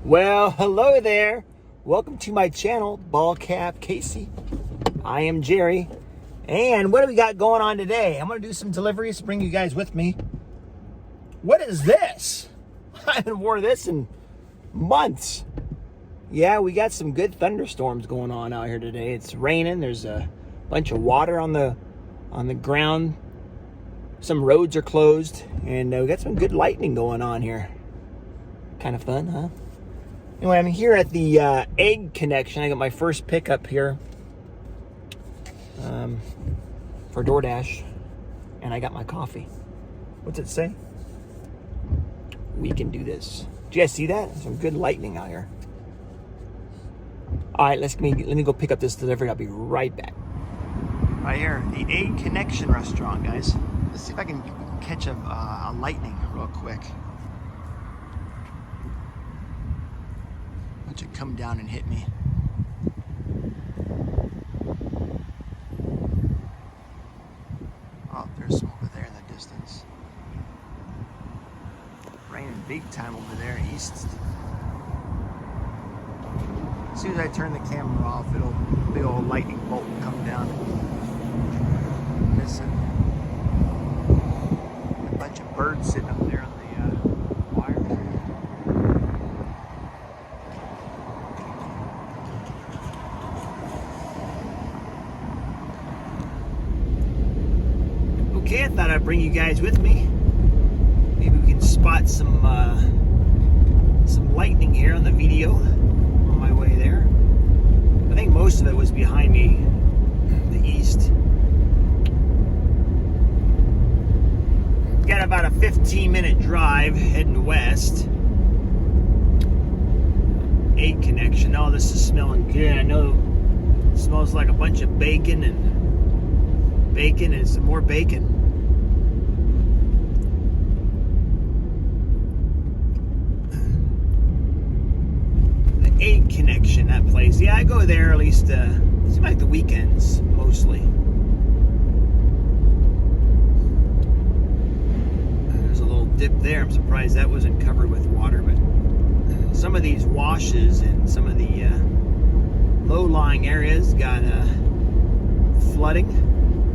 Well, hello there. Welcome to my channel, Ball Cap Casey. I am Jerry. And what do we got going on today? I'm going to do some deliveries, bring you guys with me. What is this? I haven't worn this in months. Yeah, we got some good thunderstorms going on out here today. It's raining. There's a bunch of water on the ground. Some roads are closed, and we got some good lightning going on here. Kind of fun, huh? Anyway, I'm here at the egg connection. I got my first pickup here for DoorDash, and I got my coffee. What's it say? We can do this. Did you guys see that? Some good lightning out here. All right, let me go pick up this delivery. I'll be right back. Right here, the Egg Connection restaurant, guys. Let's see if I can catch a lightning real quick. Watch it come down and hit me. Oh, there's some over there in the distance. Raining big time over there east. As soon as I turn the camera off, big old lightning bolt will come down. Missing. A bunch of birds sitting up there on the wire. Okay, I thought I'd bring you guys with me. Maybe we can spot some lightning here on the video on my way there. I think most of it was behind me, the east. Got about a 15-minute drive heading west. Egg connection. Oh, this is smelling good. I know it smells like a bunch of bacon and some more bacon. The Egg Connection, that place. Yeah, I go there at least, seems like the weekends, mostly. There's a little dip there. I'm surprised that wasn't covered with water, but some of these washes and some of the low-lying areas got flooding.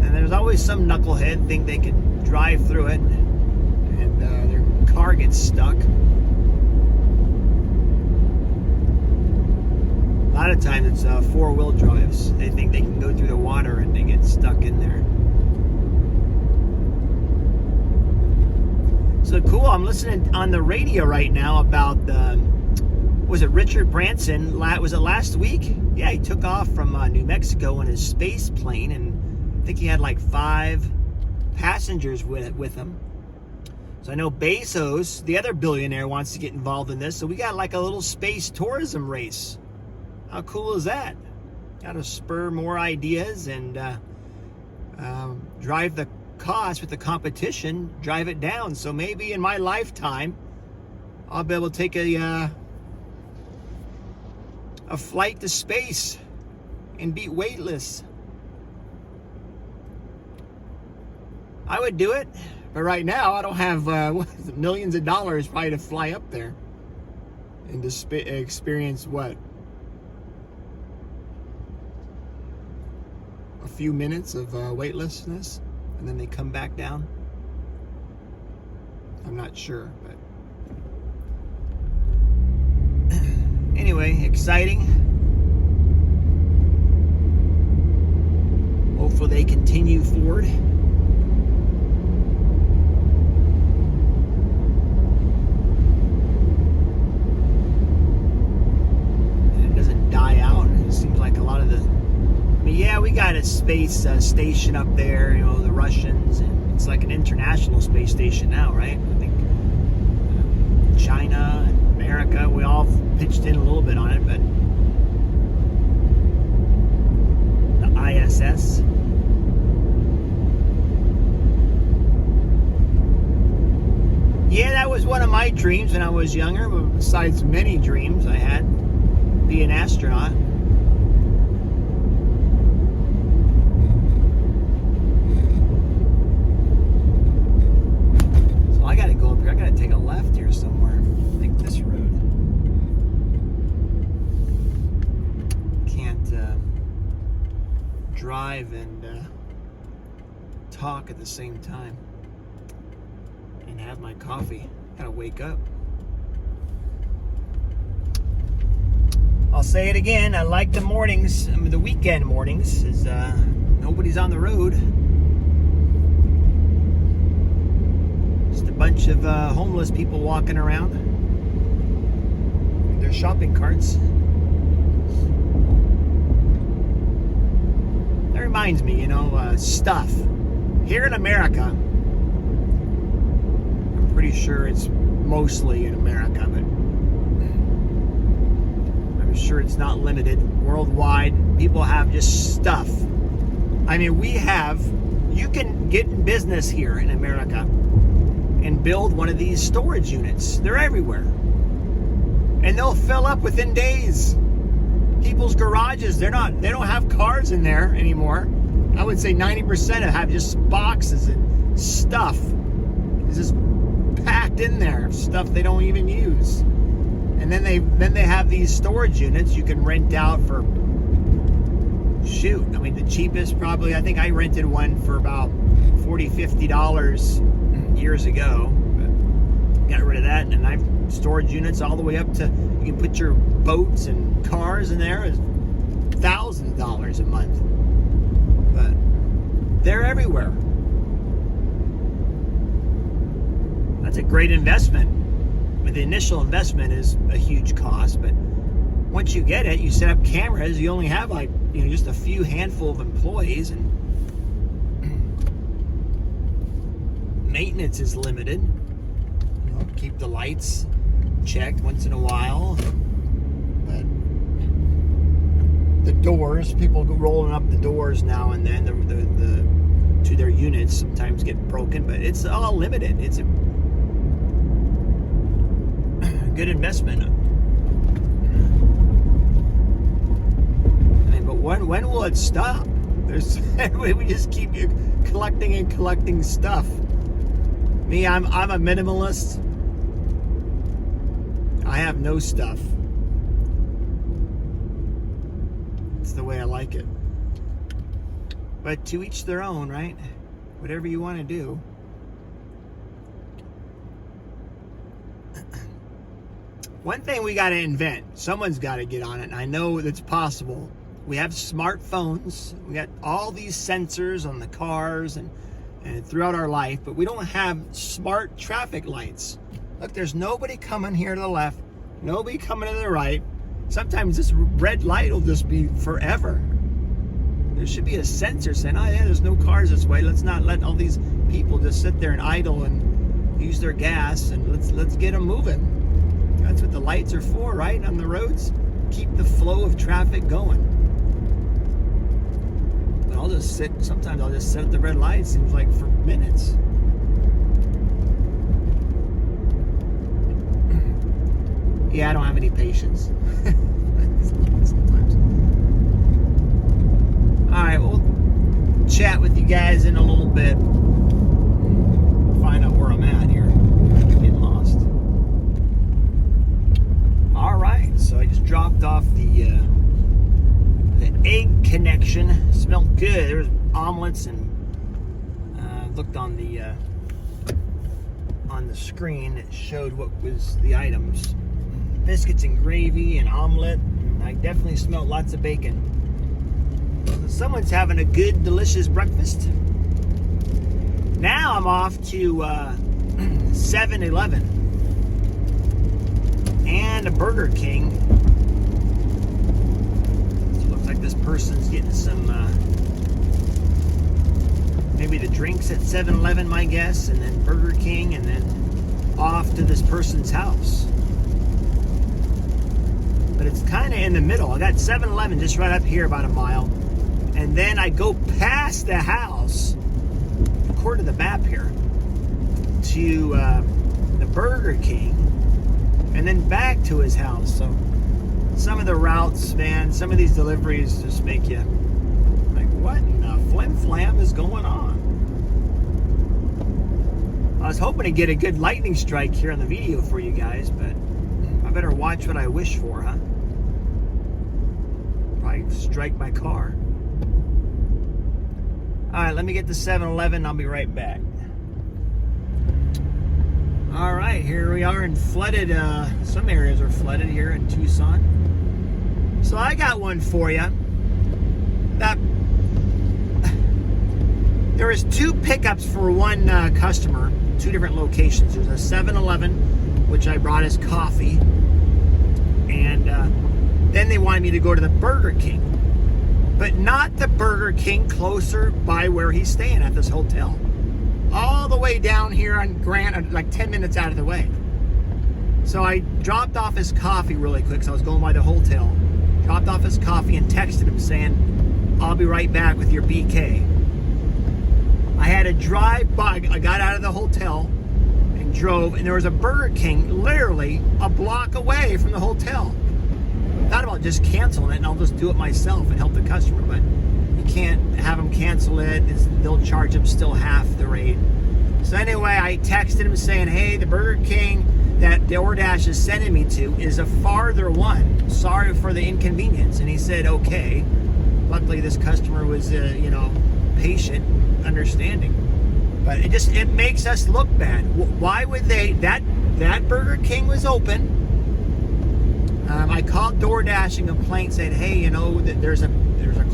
And there's always some knucklehead think they can drive through it, and their car gets stuck. A lot of times it's four-wheel drives. They think they can go through the water and they get stuck in there. So cool, I'm listening on the radio right now about, was it Richard Branson? Was it last week? Yeah, he took off from New Mexico in his space plane, and I think he had like 5 passengers with him. So I know Bezos, the other billionaire, wants to get involved in this. So we got like a little space tourism race. How cool is that? Got to spur more ideas and drive the cost with the competition, drive it down. So maybe in my lifetime, I'll be able to take a flight to space and be weightless. I would do it, but right now I don't have millions of dollars probably to fly up there and to experience what? A few minutes of weightlessness, and then they come back down. I'm not sure, but anyway, exciting. Hopefully they continue forward. Yeah, we got a space station up there, you know, the Russians, and it's like an international space station now, right? I think China and America, we all pitched in a little bit on it, but the ISS. Yeah, that was one of my dreams when I was younger, besides many dreams I had, be an astronaut. So I gotta go up here. I gotta take a left here somewhere. I think this road. drive and talk at the same time and have my coffee. Gotta wake up. I'll say it again, I like the mornings, the weekend mornings, is nobody's on the road. Just a bunch of homeless people walking around with their shopping carts. That reminds me, stuff. Here in America, I'm pretty sure it's mostly in America, but I'm sure it's not limited. Worldwide, people have just stuff. I mean, you can get in business here in America and build one of these storage units. They're everywhere. And they'll fill up within days. People's garages, they don't have cars in there anymore. I would say 90% have just boxes and stuff. It's just packed in there, stuff they don't even use. And then they have these storage units you can rent out for, shoot, I mean the cheapest probably, I think I rented one for about $40, $50 years ago. But got rid of that, and I've storage units all the way up to, you can put your boats and cars in there, is $1,000 a month. But they're everywhere. That's a great investment. But the initial investment is a huge cost, but once you get it, you set up cameras, you only have just a few handful of employees, and maintenance is limited. Keep the lights checked once in a while. But the doors, people go rolling up the doors now and then, to their units sometimes get broken, but it's all limited. It's a good investment. I mean, but when will it stop? We just keep collecting and collecting stuff. Me, I'm a minimalist. I have no stuff. It's the way I like it. But to each their own, right? Whatever you want to do. One thing we got to invent, someone's got to get on it, and I know that's possible. We have smartphones, we got all these sensors on the cars and throughout our life, but we don't have smart traffic lights. Look, there's nobody coming here to the left, nobody coming to the right. Sometimes this red light will just be forever. There should be a sensor saying, oh yeah, there's no cars this way. Let's not let all these people just sit there and idle and use their gas, and let's get them moving. That's what the lights are for, right? On the roads, keep the flow of traffic going. But sometimes I'll just sit at the red light, seems like for minutes. Yeah, I don't have any patience. Sometimes. All right, we'll chat with you guys in a little bit. Find out where I'm at here. I'm getting lost. All right, so I just dropped off the egg connection. Smelled good. There was omelets, and looked on the screen. It showed what was the items: biscuits and gravy, and omelet. And I definitely smelled lots of bacon. So someone's having a good, delicious breakfast. Now I'm off to 7-Eleven and a Burger King. So it looks like this person's getting some, maybe the drinks at 7-Eleven, my guess, and then Burger King, and then off to this person's house. But it's kind of in the middle. I got 7-Eleven just right up here, about a mile. And then I go past the house, according to the map here, to the Burger King, and then back to his house. So some of the routes, man, some of these deliveries just make you like, what in the flim flam is going on? I was hoping to get a good lightning strike here on the video for you guys, but I better watch what I wish for, huh? Probably strike my car. All right, let me get to 7-Eleven. I'll be right back. All right, here we are in flooded, some areas are flooded here in Tucson. So I got one for you. There was 2 pickups for one customer, 2 different locations. There's a 7-Eleven, which I brought as coffee. And then they wanted me to go to the Burger King. But not the Burger King closer by where he's staying at this hotel. All the way down here on Grant, like 10 minutes out of the way. So I dropped off his coffee really quick, so I was going by the hotel. Dropped off his coffee and texted him saying, I'll be right back with your BK. I had to drive by. I got out of the hotel and drove, and there was a Burger King literally a block away from the hotel. I thought about just canceling it, and I'll just do it myself and help the customer, but you can't have them cancel it. They'll charge them still half the rate. So anyway, I texted him saying, hey, the Burger King that DoorDash is sending me to is a farther one. Sorry for the inconvenience. And he said, okay. Luckily, this customer was, patient, understanding. But it makes us look bad. Why would they? That Burger King was open. I called DoorDash and complained, said, hey, there's a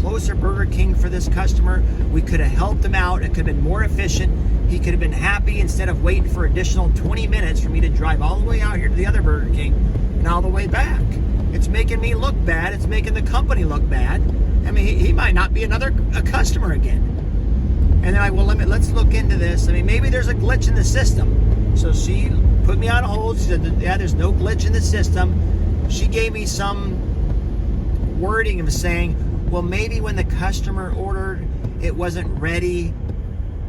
closer Burger King for this customer. We could have helped him out. It could have been more efficient. He could have been happy instead of waiting for additional 20 minutes for me to drive all the way out here to the other Burger King and all the way back. It's making me look bad. It's making the company look bad. I mean, he might not be a customer again. And then let's look into this. I mean, maybe there's a glitch in the system. So she put me on hold. She said, yeah, there's no glitch in the system. She gave me some wording of saying, well, maybe when the customer ordered, it wasn't ready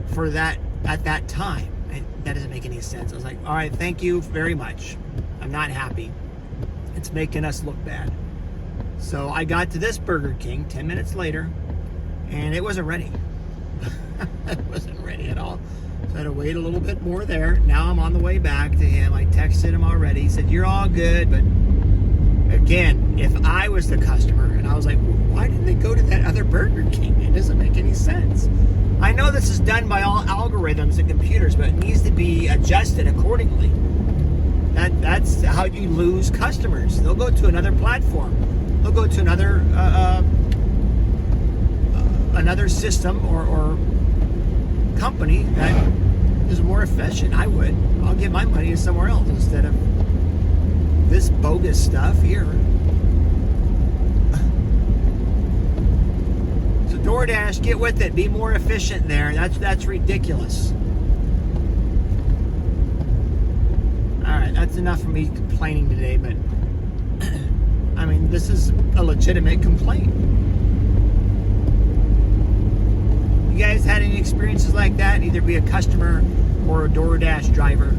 for that at that time. And that doesn't make any sense. I was like, all right, thank you very much. I'm not happy. It's making us look bad. So I got to this Burger King 10 minutes later, and it wasn't ready. It wasn't ready at all. So I had to wait a little bit more there. Now I'm on the way back to him. I texted him already. He said, you're all good. But again, if I was the customer and I was like, why didn't they go to that other Burger King? It doesn't make any sense. I know this is done by all algorithms and computers, but it needs to be adjusted accordingly. That's how you lose customers. They'll go to another platform. They'll go to another system or company that is more efficient. I'll give my money to somewhere else instead of this bogus stuff here. So DoorDash, get with it. Be more efficient there. That's ridiculous. All right, that's enough for me complaining today, but I mean, this is a legitimate complaint. You guys had any experiences like that? Either be a customer or a DoorDash driver?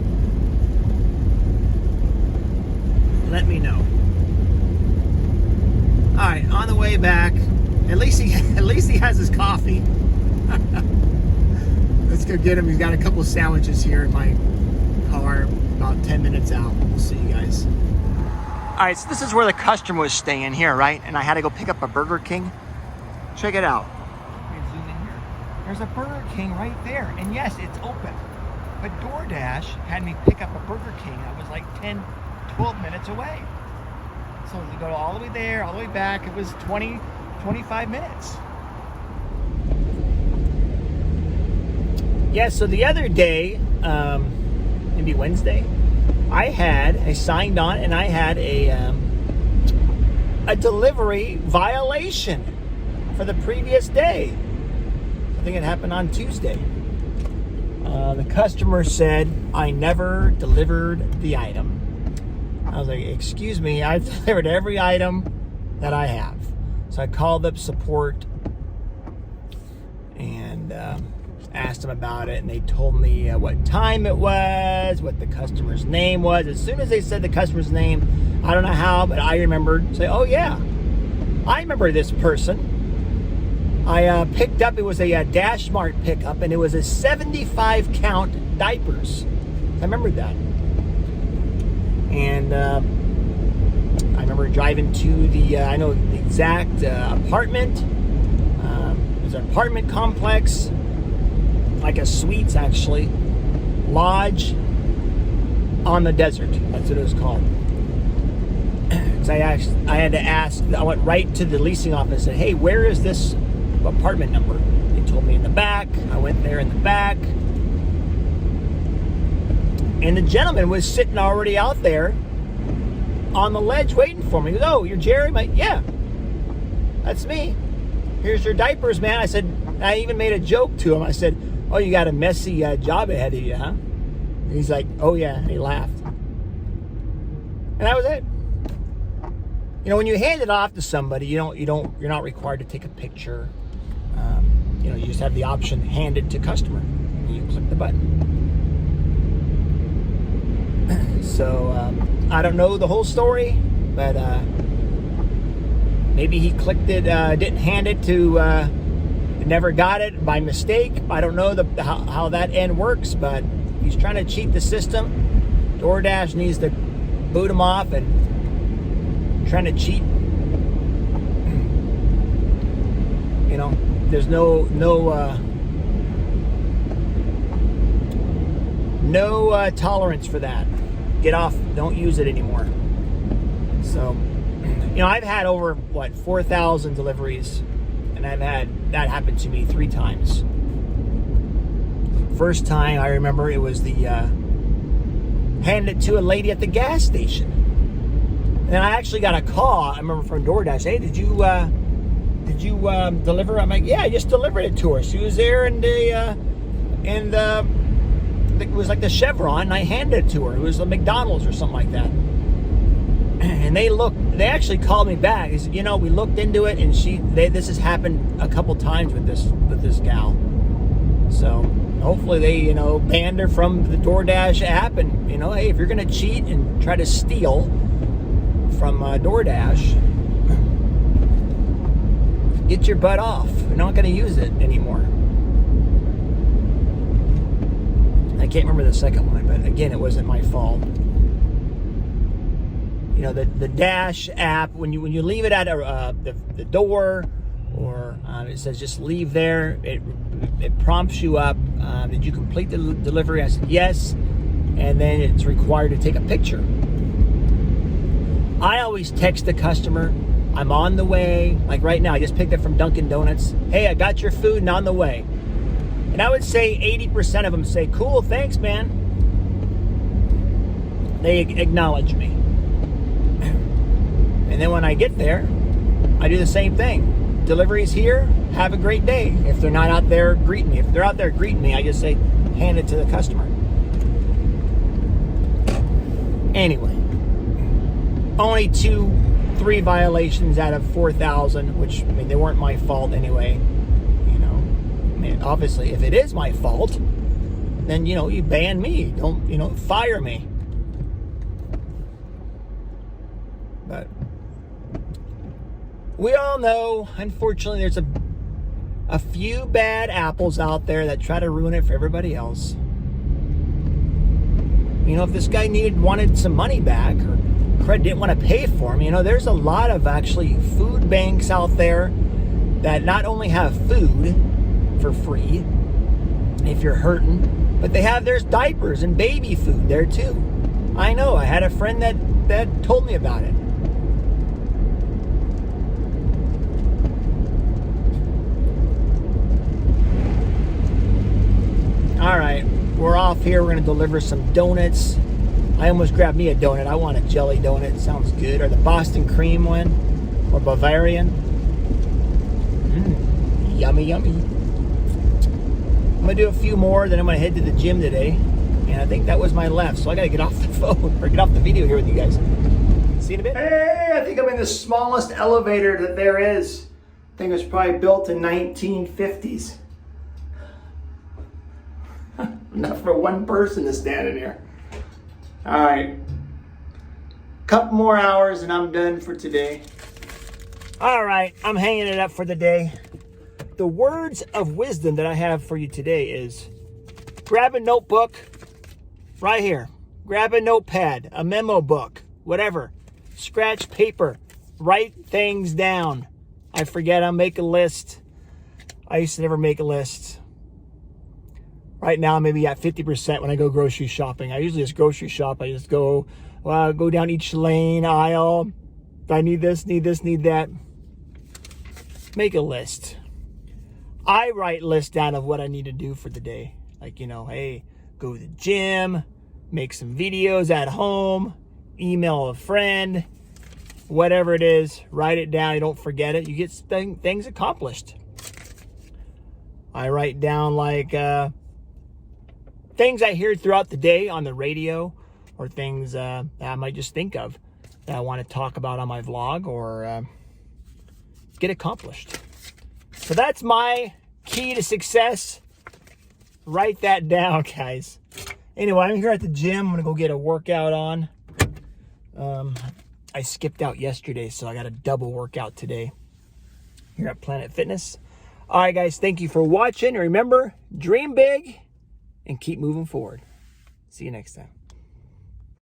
Let me know. All right, on the way back, at least he has his coffee. Let's go get him. He's got a couple sandwiches here in my car, about 10 minutes out. We'll see you guys. All right, so this is where the customer was staying here, right? And I had to go pick up a Burger King. Check it out. Let me zoom in here. There's a Burger King right there. And yes, it's open. But DoorDash had me pick up a Burger King. I was like 10, 12 minutes away. So to go all the way there, all the way back, it was 20, 25 minutes. Yeah, so the other day, maybe Wednesday, I signed on and I had a delivery violation for the previous day. I think it happened on Tuesday. The customer said, I never delivered the item. I was like, excuse me, I've delivered every item that I have. So I called up support and asked them about it, and they told me what time it was, what the customer's name was. As soon as they said the customer's name, I don't know how, but I remembered, say, oh yeah, I remember this person. I picked up, it was a Dash Mart pickup, and it was a 75 count diapers. I remember that. And I remember driving to the, I know the exact apartment. was an apartment complex, like a suites actually, lodge on the desert. That's what it was called. Because I had to ask. I went right to the leasing office and said, "Hey, where is this apartment number?" They told me in the back. I went there in the back, and the gentleman was sitting already out there on the ledge waiting for me. He goes, "Oh, you're Jerry?" I'm like, "Yeah, that's me. Here's your diapers, man." I said, I even made a joke to him. I said, "Oh, you got a messy job ahead of you, huh?" And he's like, "Oh yeah," and he laughed. And that was it. You know, when you hand it off to somebody, you're not required to take a picture. You know, you just have the option hand it to customer. And you click the button. So I don't know the whole story, but maybe he clicked it, didn't hand it to, never got it by mistake. I don't know how that end works, but he's trying to cheat the system. DoorDash needs to boot him off and trying to cheat. You know, there's no tolerance for that. Get off. Don't use it anymore. So, you know, I've had over 4,000 deliveries, and I've had that happen to me 3 times. First time I remember, it was the hand it to a lady at the gas station. And I actually got a call, I remember, from DoorDash. "Hey, did you deliver?" I'm like, "Yeah, I just delivered it to her. She was there in it was like the Chevron, and I handed it to her. It was a McDonald's or something like that." And they actually called me back. They said, "You know, we looked into it, and this has happened a couple times with this gal. So hopefully they, you know, banned her from the DoorDash app. And, you know, hey, if you're going to cheat and try to steal from DoorDash, get your butt off. You're not going to use it anymore." I can't remember the second one, but again, it wasn't my fault. You know, the Dash app, when you leave it at the door, or it says just leave there, it prompts you up. Did you complete the delivery? I said yes, and then it's required to take a picture. I always text the customer, "I'm on the way." Like right now, I just picked up from Dunkin' Donuts. "Hey, I got your food and on the way." And I would say 80% of them say, "Cool, thanks, man." They acknowledge me. And then when I get there, I do the same thing. "Delivery's here, have a great day." If they're not out there greeting me. If they're out there greeting me, I just say, hand it to the customer. Anyway, only 2-3 violations out of 4,000, which, I mean, they weren't my fault anyway. You know, I mean, obviously, if it is my fault, then, you know, you ban me. Don't, you know, fire me. But we all know, unfortunately, there's a few bad apples out there that try to ruin it for everybody else. You know, if this guy wanted some money back, or didn't want to pay for him, you know, there's a lot of actually food banks out there that not only have food for free if you're hurting, but there's diapers and baby food there too. I know, I had a friend that told me about it. All right, we're off here. We're going to deliver some donuts. I almost grabbed me a donut. I want a jelly donut. It sounds good. Or the Boston cream one. Or Bavarian. Yummy, yummy. I'm going to do a few more. Then I'm going to head to the gym today. And I think that was my left. So I got to get off the phone. Or get off the video here with you guys. See you in a bit. Hey, I think I'm in the smallest elevator that there is. I think it was probably built in 1950s. Enough for one person to stand in here. All right. Couple more hours and I'm done for today. All right, I'm hanging it up for the day. The words of wisdom that I have for you today is grab a notebook right here. Grab a notepad, a memo book, whatever. Scratch paper. Write things down. I forget, I'll make a list. I used to never make a list. Right now, maybe at 50% when I go grocery shopping. I usually just grocery shop. I just go down each lane, aisle. If I need this, need that. Make a list. I write lists down of what I need to do for the day. Like, hey, go to the gym, make some videos at home, email a friend, whatever it is, write it down. You don't forget it. You get things accomplished. I write down like things I hear throughout the day on the radio, or things that I might just think of that I want to talk about on my vlog or get accomplished. So that's my key to success. Write that down, guys. Anyway, I'm here at the gym. I'm going to go get a workout on. I skipped out yesterday, so I got a double workout today here at Planet Fitness. All right, guys, thank you for watching. Remember, dream big and keep moving forward. See you next time.